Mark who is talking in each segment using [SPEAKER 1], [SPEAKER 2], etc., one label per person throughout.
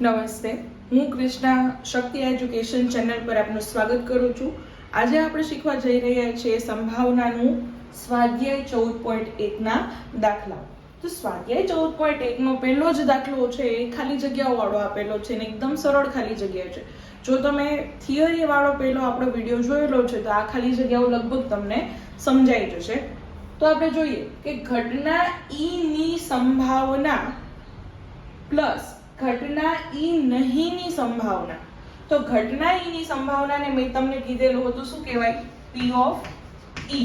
[SPEAKER 1] નમસ્તે, હું કૃષ્ણા શક્તિ education channel પર આપનું સ્વાગત કરું છું. આજે આપણે શીખવા જઈ રહ્યા છીએ સંભાવનાનું સ્વાધ્યાય 14.1 ના દાખલા. તો સ્વાધ્યાય 14.1 નો પહેલો જ દાખલો છે એ ખાલી જગ્યાઓ વાળો આપેલો છે ને એકદમ સરળ ખાલી જગ્યા છે. જો તમે થિયરી વાળો પહેલો આપણો વિડીયો જોયેલો છે તો આ ખાલી જગ્યાઓ લગભગ તમને સમજાઈ જશે. તો આપણે જોઈએ કે ઘટના ઈ ની સંભાવના પ્લસ ઘટના ઈ નહીંની સંભાવના. તો ઘટના ઈ ની સંભાવનાને મેં તમને કીધેલું હતું શું કહેવાય? P of E.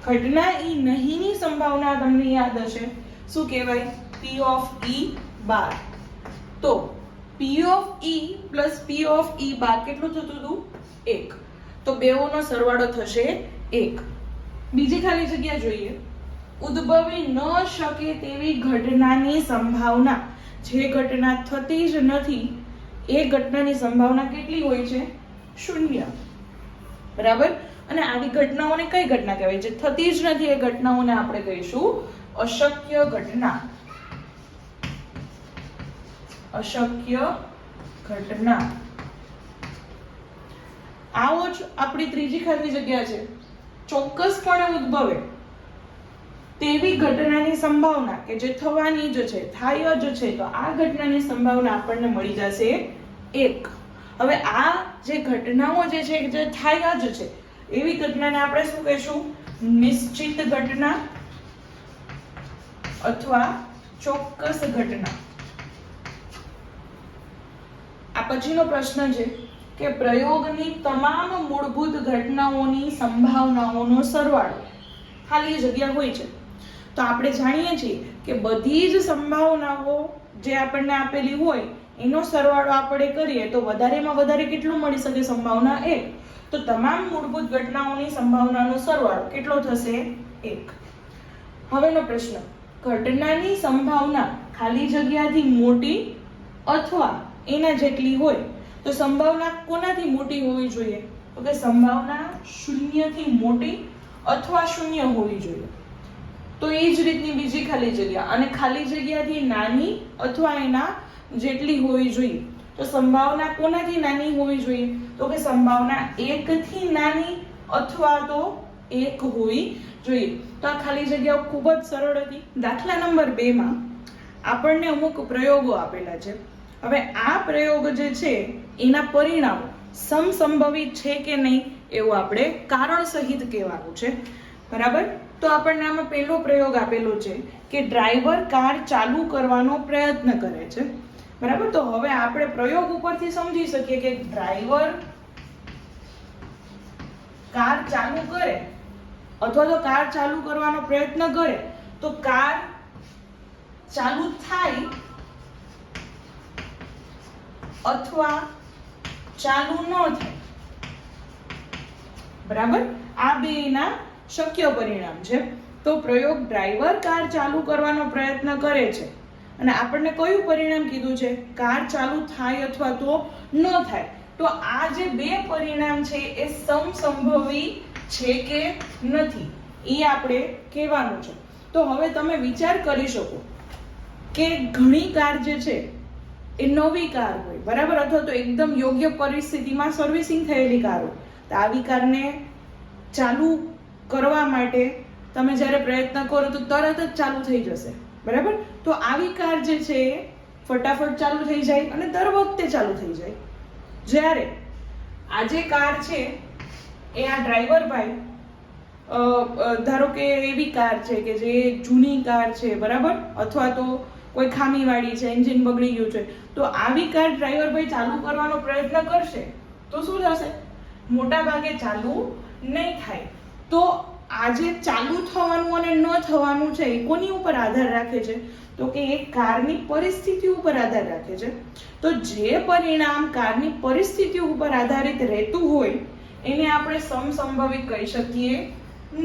[SPEAKER 1] ઘટના ઈ નહીંની સંભાવના તમને યાદ હશે શું કહેવાય? P of E બાર. તો P of E plus P of E બાર કેટલું થતું હતું? 1. તો બેઓનો સરવાળો થશે 1. બીજી ખાલી જગ્યા જોઈએ. ઉદ્ભવી ન શકે તેવી ઘટનાની સંભાવના. જે ઘટના થતી જ નથી એ ઘટનાની સંભાવના કેટલી હોય છે? 0. બરાબર. અને આવી ઘટનાઓને કઈ ઘટના કહેવાય? જે થતી જ નથી એ ઘટનાઓને આપણે કહીશું અશક્ય ઘટના. અશક્ય ઘટના. આવો જ આપણી ત્રીજી ખાલી જગ્યા છે. ચોક્કસપણે ઉદ્ભવે તેવી ઘટનાની સંભાવના કે જે થવાની જ છે, થાય જ છે, તો આ ઘટનાની સંભાવના આપણને મળી જશે 1. હવે આ જે ઘટનાઓ જે છે જે થાય જ છે એવી ઘટનાને આપણે શું કહીશું? નિશ્ચિત ઘટના અથવા ચોક્કસ ઘટના. આ પછીનો પ્રશ્ન છે કે પ્રયોગની તમામ મૂળભૂત ઘટનાઓની સંભાવનાઓનો સરવાળો ખાલી જગ્યા હોય છે. તો આપણે જાણીએ છીએ કે બધી જ સંભાવનાઓ જે આપણને આપેલી હોય એનો સરવાળો આપણે કરીએ તો વધારેમાં વધારે કેટલું મળી શકે? સંભાવના 1. તો તમામ મૂળભૂત ઘટનાઓની સંભાવનાનો સરવાળો કેટલો થશે? 1. હવેનો પ્રશ્ન, ઘટનાની સંભાવના ખાલી જગ્યાથી મોટી અથવા એના જેટલી હોય તો સંભાવના કોનાથી મોટી હોવી જોઈએ? તો કે સંભાવના 0 થી મોટી અથવા 0 હોવી જોઈએ. તો એ જ રીતની બીજી ખાલી જગ્યા, અને ખાલી જગ્યાથી નાની અથવા એના જેટલી હોવી જોઈએ. તો સંભાવના કોનાથી નાની હોવી જોઈએ? તો કે સંભાવના 1 થી નાની અથવા તો 1 હોવી જોઈએ. તો આ ખાલી જગ્યાઓ ખૂબ જ સરળ હતી. દાખલા નંબર 2 માં આપણને અમુક પ્રયોગો આપેલા છે. હવે આ પ્રયોગ જે છે એના પરિણામો સમસંભવિત છે કે નહીં એવું આપણે કારણ સહિત કહેવાનું છે. બરાબર. તો આપણને આમાં પહેલો પ્રયોગ આપેલો છે કે ડ્રાઈવર કાર ચાલુ કરવાનો પ્રયત્ન કરે છે. બરાબર. તો હવે આપણે પ્રયોગ ઉપરથી સમજી શકીએ કે ડ્રાઈવર કાર ચાલુ કરે અથવા તો કાર ચાલુ કરવાનો પ્રયત્ન કરે તો કાર ચાલુ થાય અથવા ચાલુ ન થાય. બરાબર. આ બેના શક્ય પરિણામ છે. તો પ્રયોગ ડ્રાઈવર કાર ચાલુ કરવાનો પ્રયત્ન કરે છે અને આપણને કયું પરિણામ કીધું છે? કાર ચાલુ થાય અથવા તો ન થાય. તો આ જે બે પરિણામ છે એ સમસંભવી છે કે નથી એ આપણે કહેવાનું છે. તો હવે તમે વિચાર કરી શકો કે ઘણી કાર જે છે એ નવી કાર હોય, બરાબર, અથવા તો એકદમ યોગ્ય પરિસ્થિતિમાં સર્વિસિંગ થયેલી કાર હોય. તો આવી કારને ચાલુ કરવા માટે તમે જ્યારે પ્રયત્ન કરો તો તરત જ ચાલુ થઈ જશે. બરાબર. તો આવી કાર જે છે એ ફટાફટ ચાલુ થઈ જાય અને દર વખતે ચાલુ થઈ જાય. જ્યારે આ જે કાર છે એ આ ડ્રાઈવર ભાઈ ધારો કે એવી કાર છે કે જે જૂની કાર છે, બરાબર, અથવા તો કોઈ ખામીવાળી છે, એન્જિન બગડી ગયું છે, તો આવી કાર ડ્રાઈવર ભાઈ ચાલુ કરવાનો પ્રયત્ન કરશે તો શું થશે? મોટા ભાગે ચાલુ નહીં થાય. તો આજે ચાલુ થવાનું અને ન થવાનું છે એ કોની ઉપર આધાર રાખે છે? તો કે એ કારની પરિસ્થિતિ ઉપર આધાર રાખે છે. તો જે પરિણામ કારની પરિસ્થિતિ ઉપર આધારિત રહેતું હોય એને આપણે સમસંભવિત કહી શકીએ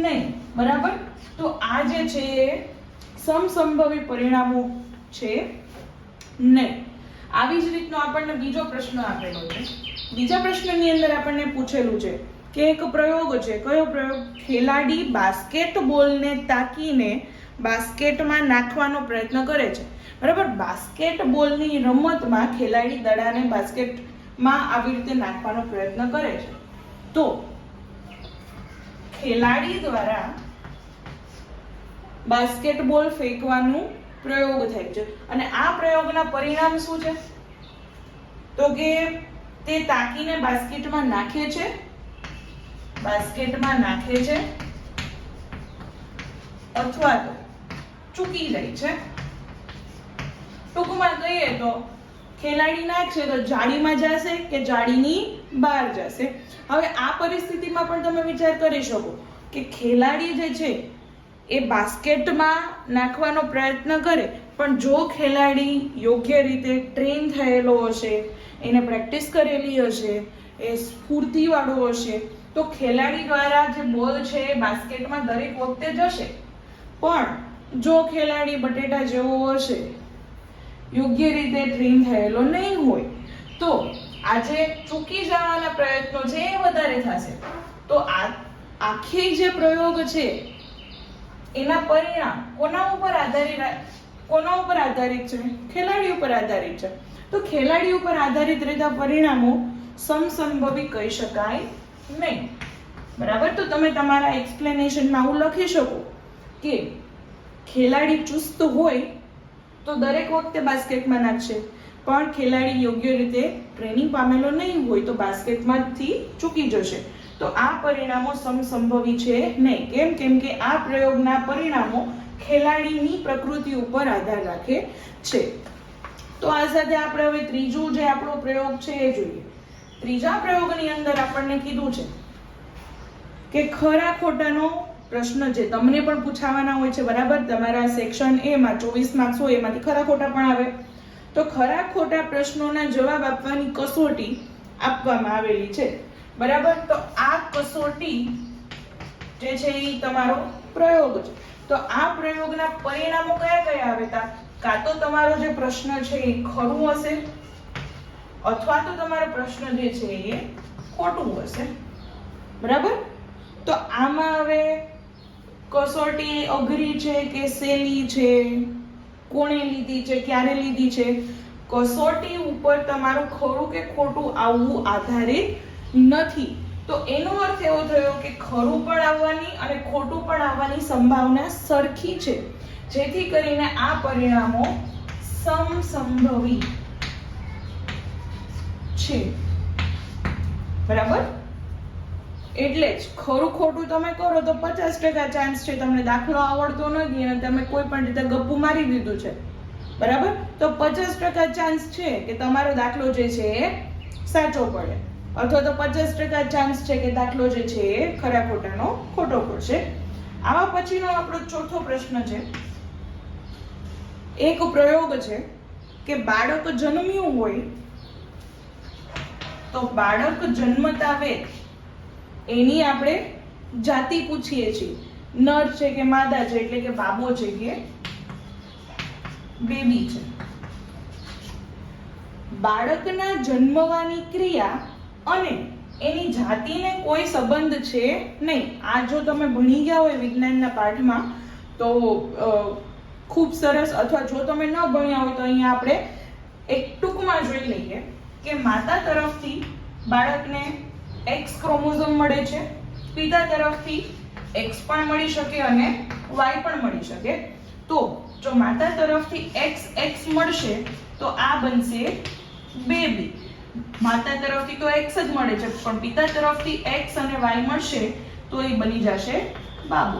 [SPEAKER 1] નહીં. બરાબર. તો આ જે છે એ સમસંભવિત પરિણામો છે નહીં. આવી જ રીતનો આપણને બીજો પ્રશ્ન આપેલો છે. બીજા પ્રશ્નની અંદર આપણને પૂછેલું છે કે એક પ્રયોગ છે. કયો પ્રયોગ? ખેલાડી બાસ્કેટબોલને તાકીને બાસ્કેટમાં નાખવાનો પ્રયત્ન કરે છે, બરાબર. બાસ્કેટબોલની રમતમાં ખેલાડી દડાને બાસ્કેટમાં આવી રીતે નાખવાનો પ્રયત્ન કરે છે. તો ખેલાડી દ્વારા બાસ્કેટબોલ ફેંકવાનું પ્રયોગ થાય છે અને આ પ્રયોગના પરિણામ શું છે? તો કે તે તાકીને બાસ્કેટમાં નાખે છે, અથવા તો ચૂકી જાય છે. ટૂંકમાં કહીએ તો ખેલાડી નાખશે તો જાળીમાં જશે કે જાળીની બહાર જશે. હવે આ પરિસ્થિતિમાં પણ તમે વિચાર કરી શકો કે ખેલાડી જે છે એ બાસ્કેટમાં નાખવાનો પ્રયત્ન કરે, પણ જો ખેલાડી યોગ્ય રીતે ટ્રેન થયેલો હશે, એને પ્રેક્ટિસ કરેલી હશે, એ સ્ફૂર્તિવાળો હશે, તો ખેલાડી દ્વારા જે બોલ છે એ બાસ્કેટમાં દરેક વખતે જશે. પણ જો ખેલાડી બટેટા જેવો હશે, યોગ્ય રીતે ટ્રેન થયેલો નહીં હોય, તો આજે ચૂકી જવાના પ્રયત્નો છે એ વધારે થશે. તો આખી જે પ્રયોગ છે એના પરિણામ કોના ઉપર આધારિત છે? ખેલાડી ઉપર આધારિત છે. તો ખેલાડી ઉપર આધારિત રહેતા પરિણામો સમસંભવી કહી શકાય નહીં, બરાબર. તો તમે તમારા એક્સપ્લેનેશનમાં આવું લખી શકો કે ખેલાડી ચુસ્ત હોય તો દરેક વખતે બાસ્કેટમાં નાખશે, પણ ખેલાડી યોગ્ય રીતે ટ્રેનિંગ પામેલો નહીં હોય તો બાસ્કેટમાંથી ચૂકી જશે. તો આ પરિણામો સમસંભવી છે નહીં. કેમ કે આ પ્રયોગના પરિણામો ખેલાડીની પ્રકૃતિ ઉપર આધાર રાખે છે. તો આ સાથે આપણે હવે ત્રીજો જે આપણો પ્રયોગ છે એ જોઈએ. ત્રીજા પ્રયોગની અંદર આપણને કીધું છે કે ખરા ખોટાનો પ્રશ્ન જે તમને પણ પૂછાવાના હોય છે, બરાબર. તમારા સેક્શન A માં 24 માર્ક્સ હોય, એમાંથી ખરા ખોટા પણ આવે. તો ખરા ખોટા પ્રશ્નોના જવાબ આપવાની કસોટી આપવામાં આવેલી છે, બરાબર. તો આ કસોટી જે છે એ તમારો પ્રયોગ છે. તો આ પ્રયોગના પરિણામો કયા આવે? કાં તો તમારો જે પ્રશ્ન છે એ ખરું હશે, અથવા તો તમારો પ્રશ્ન જે છે એ ખોટું હશે, બરાબર. તો આમાં હવે કસોટી અઘરી છે કે સહેલી છે, કોણે લીધી છે, ક્યારે લીધી છે, કસોટી ઉપર તમારું ખરું કે ખોટું આવવું આધારિત નથી. તો એનો અર્થ એવો થયો કે ખરું પણ આવવાની અને ખોટું પણ આવવાની સંભાવના સરખી છે, જેથી કરીને આ પરિણામો સમસંભવી છે, બરાબર. એટલે જ ખરું ખોટું તમે કરો તો 50% ચાન્સ છે તમને દાખલો આવડતો નથી અને તમે કોઈ પણ રીતે ગપ્પુ મારી દીધું છે, બરાબર. તો 50% ચાન્સ છે કે તમારો દાખલો જે છે એ સાચો પડે, અથવા તો 50% ચાન્સ છે કે દાખલો જે છે એ ખરા ખોટાનો ખોટો પડશે. આવા પછીનો આપણો ચોથો પ્રશ્ન છે. એક પ્રયોગ છે કે બાળક જન્મ્યું હોય તો બાળક જન્મતા વેત એની આપણે જાતિ પૂછીએ છીએ, નર છે કે માદા છે, એટલે કે બાબો છે કે બેબી છે. બાળકના જન્મવાની ક્રિયા અને એની જાતિને કોઈ સંબંધ છે નહીં. આ જો તમે ભણી ગયા હોય વિજ્ઞાનના પાઠમાં તો ખૂબ સરસ, અથવા જો તમે ન ભણ્યા હોય તો અહીંયા આપણે એક ટૂંકમાં જોઈ લઈએ કે માતા તરફથી બાળકને X ક્રોમોઝોમ મળે છે, પિતા તરફથી X પણ મળી શકે અને Y પણ મળી શકે. તો જો માતા તરફથી XX મળશે તો આ બનશે બેબી. માતા તરફથી તો X જ મળે છે, પણ પિતા તરફથી X અને Y મળશે તો એ બની જશે બાબો.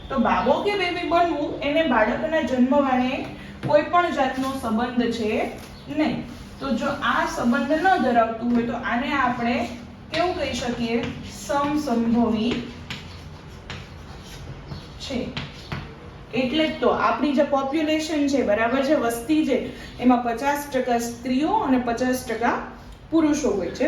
[SPEAKER 1] તો બાબો કે બેબી બનવું એને બાળકના જન્મવાને કોઈ પણ જાતનો સંબંધ છે નહીં. તો જો આ સંબંધ ન ધરાવતું હોય તો આને આપણે કેવું કહી શકીએ? સમસંભવી છે. એટલે જ તો આપણી જે પોપ્યુલેશન છે, બરાબર છે, વસ્તી છે, એમાં 50% સ્ત્રીઓ અને 50% પુરુષો હોય છે.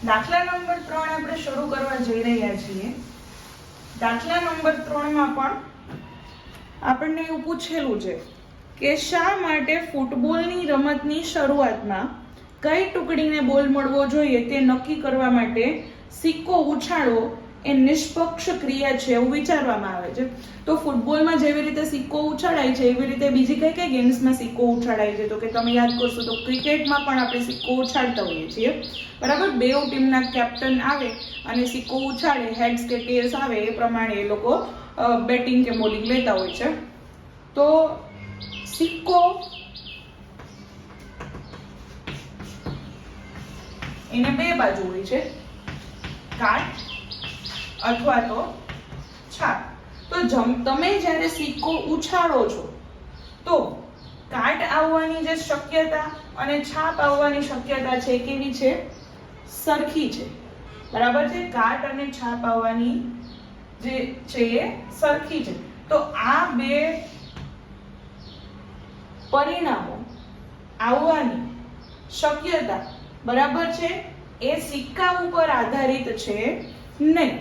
[SPEAKER 1] દાખલા નંબર 3 આપણે શરૂ કરવા જઈ રહ્યા છીએ. દાખલા નંબર 3 માં પણ આપણને એવું પૂછેલું છે કે શા માટે ફૂટબોલની રમતની શરૂઆતમાં કઈ ટુકડીને બોલ મળવો જોઈએ તે નક્કી કરવા માટે સિક્કો ઉછાળવો એ નિષ્પક્ષ ક્રિયા છે એવું વિચારવામાં આવે છે. તો ફૂટબોલમાં જેવી રીતે સિક્કો ઉછાળાય છે એવી રીતે બીજી કઈ કઈ ગેમ્સમાં સિક્કો ઉછાળાય છે? તો કે તમે યાદ કરશો તો ક્રિકેટમાં પણ આપણે સિક્કો ઉછાળતા હોઈએ છીએ, બરાબર. બેઉ ટીમના કેપ્ટન આવે અને સિક્કો ઉછાળે, હેડ્સ કે ટેલ્સ આવે એ પ્રમાણે એ લોકો બેટિંગ કે બોલિંગ લેતા હોય છે. તો સિક્કો એને બે બાજુ હોય છે, કાટ અથવા તો છાપ. તો તમે જ્યારે સિક્કો ઉછાળો છો તો કાટ આવવાની જે શક્યતા અને છાપ આવવાની શક્યતા છે કેવી છે? સરખી છે, બરાબર છે. કાટ અને છાપ આવવાની જે છે એ સરખી છે. તો આ બે પરિણામો આવવાની શક્યતા બરાબર છે એ સિક્કા ઉપર આધારિત છે નહીં,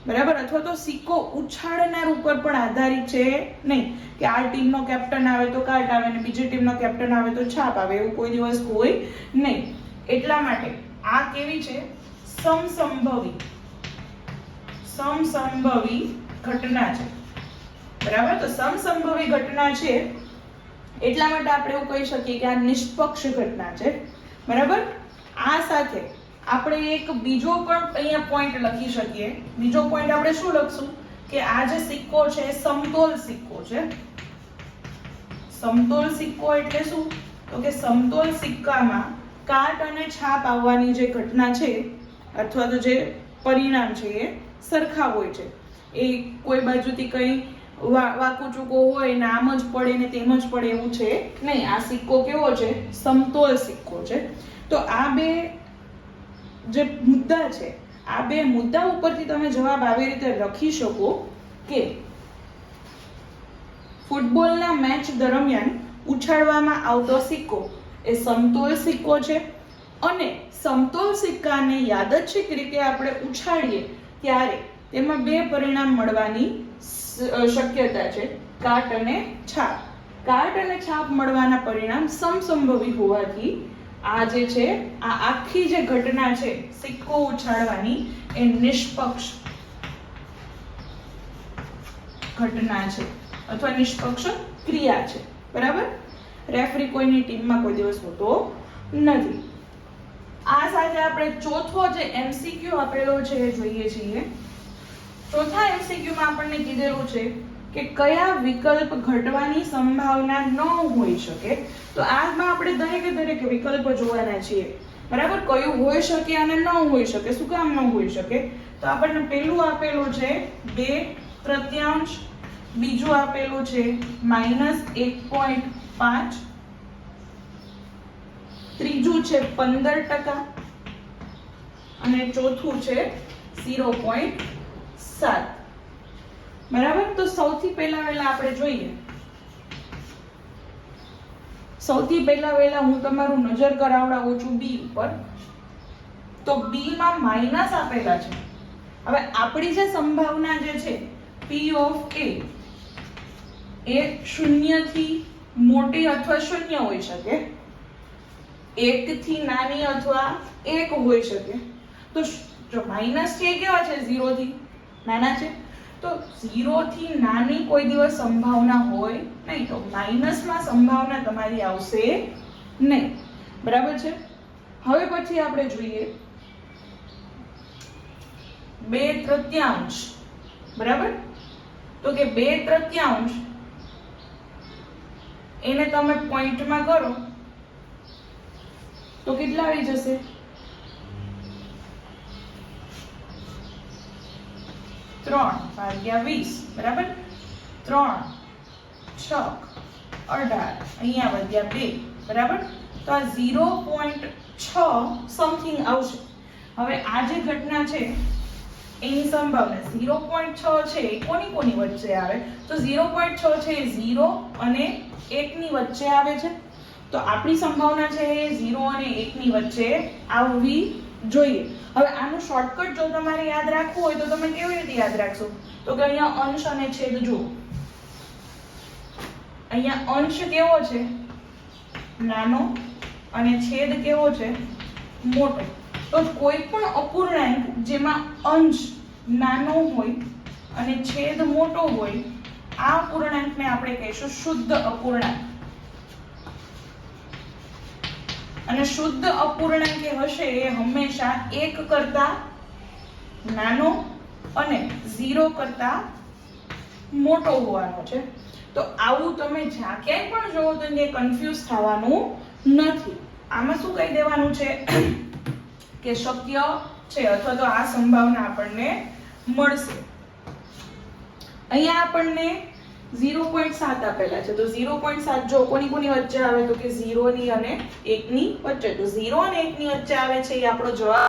[SPEAKER 1] બરાબર. અથવા તો સિક્કો ઉછાળનાર ઉપર પણ આધારિત છે નહીં કે આ ટીમનો કેપ્ટન આવે તો કાટ આવે ને બીજી ટીમનો કેપ્ટન આવે તો છાપ આવે, એવું કોઈ દિવસ હોય નહીં. એટલા માટે આ કેવી છે? સમસંભવી ઘટના છે, બરાબર. તો સમસંભવી ઘટના છે એટલા માટે આપણે એવું કહી શકીએ કે આ નિષ્પક્ષ ઘટના છે, બરાબર. આ સાથે આપણે એક બીજો પણ અહીંયા પોઈન્ટ લખી શકીએ. બીજો પોઈન્ટ આપણે શું લખશું કે આ જે સિક્કો છે સમતોલ સિક્કો છે. સમતોલ સિક્કો એટલે શું? તો કે સમતોલ સિક્કામાં કાટ અને છાપ આવવાની જે ઘટના છે અથવા તો જે પરિણામ છે એ સરખા હોય છે. એ કોઈ બાજુથી કઈ વાકું ચૂકો હોય ને આમ જ પડે ને તેમ જ પડે એવું છે નહીં. આ સિક્કો કેવો છે? સમતોલ સિક્કો છે. તો આ બે જે મુદ્દા છે, આ બે મુદ્દા ઉપરથી તમે જવાબ આવી રીતે લખી શકો કે ફૂટબોલના મેચ દરમિયાન ઉછાળવામાં આવતો સિક્કો એ સમતોલ સિક્કો છે અને સમતોલ સિક્કાને યાદચ્છિક રીતે આપણે ઉછાળીએ ત્યારે તેમાં બે પરિણામ મળવાની શક્યતા છે, કાટ અને છાપ. કાટ અને છાપ મળવાના પરિણામ સમસંભવી હોવાથી આ જે છે આ આખી જે ઘટના છે સિક્કો ઉછાળવાની એ નિષ્પક્ષ ઘટના છે અથવા નિષ્પક્ષ ક્રિયા છે, બરાબર. રેફરી કોઈની ટીમમાં કોઈ દિવસ હોતો નથી. આ સાથે આપણે ચોથો જે એમસીક્યુ આપેલો છે એ જોઈએ છીએ. ચોથા એમસીક્યુમાં આપણને કીધેલું છે કે કયા વિકલ્પ ઘટવાની સંભાવના ન હોઈ શકે. તો આમાં આપણે દરેક વિકલ્પ જોવાના છીએ, બરાબર. કયું હોઈ શકે અને ન હોઈ શકે. શું કામ ન હોઈ શકે? તો આપણને પહેલું આપેલું છે 2/3, બીજું આપેલું છે -1.5, ત્રીજું છે 15% અને ચોથું છે 0.7, બરાબર. તો સૌથી પહેલા આપણે જોઈએ. સૌથી પહેલા હું તમારું નજર કરાવડાવું છું બી ઉપર. તો બી માં માઈનસ આપેલા છે. હવે આપણી જે સંભાવના જે છે P ઓફ A એ 0 થી મોટી અથવા 0 હોઈ શકે, 1 થી નાની અથવા 1 હોઈ શકે. તો જો માઈનસ છે કેવા છે? 0 થી નાના છે. તો 0 થી નાની કોઈ દિવસ સંભાવના હોય નહીં. તો માઈનસમાં સંભાવના તમારી આવશે નહીં, બરાબર છે. હવે પછી આપણે જોઈએ 2/3, બરાબર. તો કે 2/3 એને તમે પોઈન્ટમાં કરો તો કેટલા આવી જશે? 3/20, બરાબર. 3 6 18 અહીંયા વધ્યા 2, બરાબર. તો આ 0.6 સમથિંગ આવશે. હવે આ જે ઘટના છે એની સંભાવના 0.6 છે એ કોની વચ્ચે આવે? તો 0.6 છે એ 0 અને 1 ની વચ્ચે આવે છે. તો આપણી સંભાવના છે એ 0 અને 1 ની વચ્ચે આવવી જોઈએ. હવે આનું શોર્ટકટ જો તમારે યાદ રાખવું હોય તો તમે કેવી રીતે યાદ રાખશો? તો કે અહીંયા અંશ અને છેદ જુઓ. અહીંયા અંશ કેવો છે? નાનો અને છેદ કેવો છે? મોટો. તો કોઈ પણ અપૂર્ણાંક જેમાં અંશ નાનો હોય અને છેદ મોટો હોય, આ અપૂર્ણાંકને આપણે કહીશું શુદ્ધ અપૂર્ણાંક. અને શુદ્ધ અપૂર્ણાંક એ હશે એ હંમેશા 1 કરતા નાનો અને 0 કરતા મોટો હોવાનો છે. તો આવું તમે જ્યાં ક્યાંય પણ જોવો તો કન્ફ્યુઝ થવાનું નથી. આમાં શું કહી દેવાનું છે કે શક્ય છે અથવા તો આ સંભાવના આપણને મળશે. અહીંયા આપણને 0.7 આપેલા છે. તો 0.7 જો કોની કોની વચ્ચે આવે તો કે 0 ની અને 1 ની વચ્ચે. તો 0 અને 1 ની વચ્ચે આવે છે એ આપણો જવાબ